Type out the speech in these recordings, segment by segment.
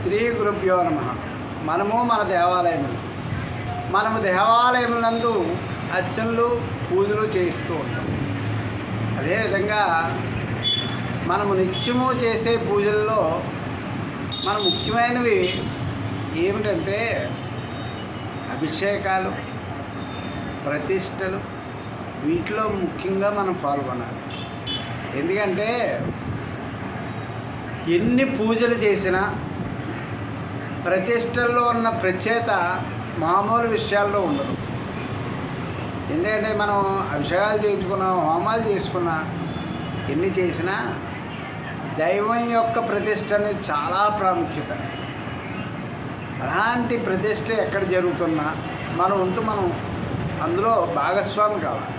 శ్రీ గురుభ్యో నమః. మన దేవాలయములందు అర్చనలు పూజలు చేయిస్తూ ఉంటాం. అదేవిధంగా మనము నిత్యము చేసే పూజల్లో మన ముఖ్యమైనవి ఏమిటంటే అభిషేకాలు, ప్రతిష్టలు. వీటిలో ముఖ్యంగా మనం పాల్గొనాలి. ఎందుకంటే ఎన్ని పూజలు చేసినా ప్రతిష్టల్లో ఉన్న ప్రత్యేకత మామూలు విషయాల్లో ఉండదు. ఎందుకంటే మనం అభిషేకాలు చేయించుకున్నా, హోమాలు చేసుకున్నా, ఎన్ని చేసినా దైవం యొక్క ప్రతిష్ట అనేది చాలా ప్రాముఖ్యత. అలాంటి ప్రతిష్ట ఎక్కడ జరుగుతున్నా మన వంతు మనం అందులో భాగస్వామి కావాలి.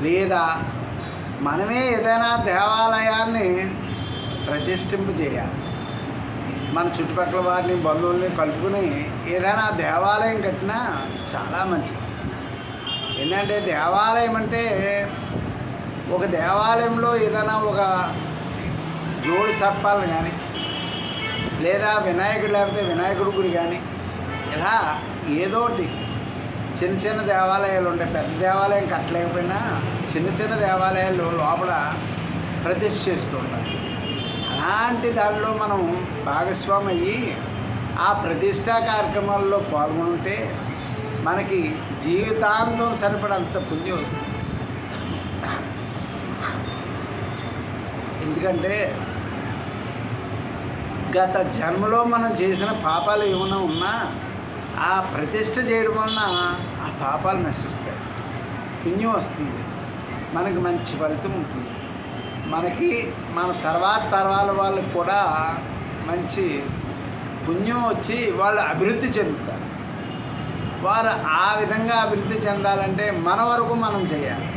లేదా మనమే ఏదైనా దేవాలయాన్ని ప్రతిష్ఠింపజేయాలి. మన చుట్టుపక్కల వారిని, బంధువుల్ని కలుపుకొని ఏదైనా దేవాలయం కట్టినా చాలా మంచిది. ఏంటంటే దేవాలయం అంటే ఒక దేవాలయంలో ఏదైనా ఒక జోడి సర్పాలను కానీ, లేదా వినాయకుడు లేకపోతే వినాయకుడి గుడి కానీ, ఇలా ఏదోటి చిన్న చిన్న దేవాలయాలు ఉంటాయి. పెద్ద దేవాలయం కట్టలేకపోయినా చిన్న చిన్న దేవాలయాలు లోపల ప్రతిష్ఠ చేస్తూ ఉంటారు. అలాంటి దానిలో మనం భాగస్వామి అయ్యి ఆ ప్రతిష్టా కార్యక్రమాల్లో పాల్గొంటే మనకి జీవితాంతం సరిపడంత పుణ్యం వస్తుంది. ఎందుకంటే గత జన్మలో మనం చేసిన పాపాలు ఏమైనా ఉన్నా ఆ ప్రతిష్ట చేయడం వలన ఆ పాపాలు నశిస్తాయి, పుణ్యం వస్తుంది, మనకి మంచి ఫలితం ఉంటుంది. మనకి మన తరాల వాళ్ళకి కూడా మంచి పుణ్యం వచ్చి వాళ్ళు అభివృద్ధి చెందుతారు. వారు ఆ విధంగా అభివృద్ధి చెందాలంటే మన వరకు మనం చేయాలి.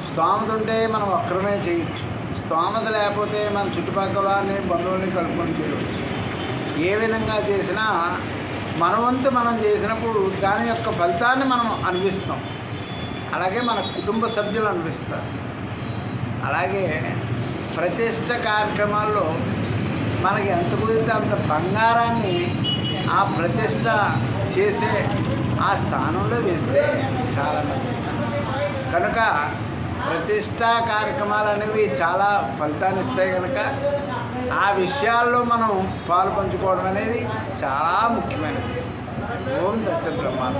స్తోమత ఉంటే మనం ఒక్కరమే చేయొచ్చు. స్తోమత లేకపోతే మన చుట్టుపక్కల వారిని, బంధువుల్ని కలుపుకొని చేయవచ్చు. ఏ విధంగా చేసినా మన వంతు మనం చేసినప్పుడు దాని యొక్క ఫలితాన్ని మనం అనుభవిస్తాం. అలాగే మన కుటుంబ సభ్యులు అనుభవిస్తారు. అలాగే ప్రతిష్ట కార్యక్రమాల్లో మనకి ఎంత కుదిరితే అంత బంగారాన్ని ఆ ప్రతిష్ట చేసే ఆ స్థానంలో వేస్తే చాలా మంచిది. కనుక ప్రతిష్టా కార్యక్రమాలు అనేవి చాలా ఫలితాన్ని ఇస్తాయి. కనుక ఆ విషయాల్లో మనం పాలు పంచుకోవడం అనేది చాలా ముఖ్యమైనది. ఓం దత్త బ్రహ్మాండ.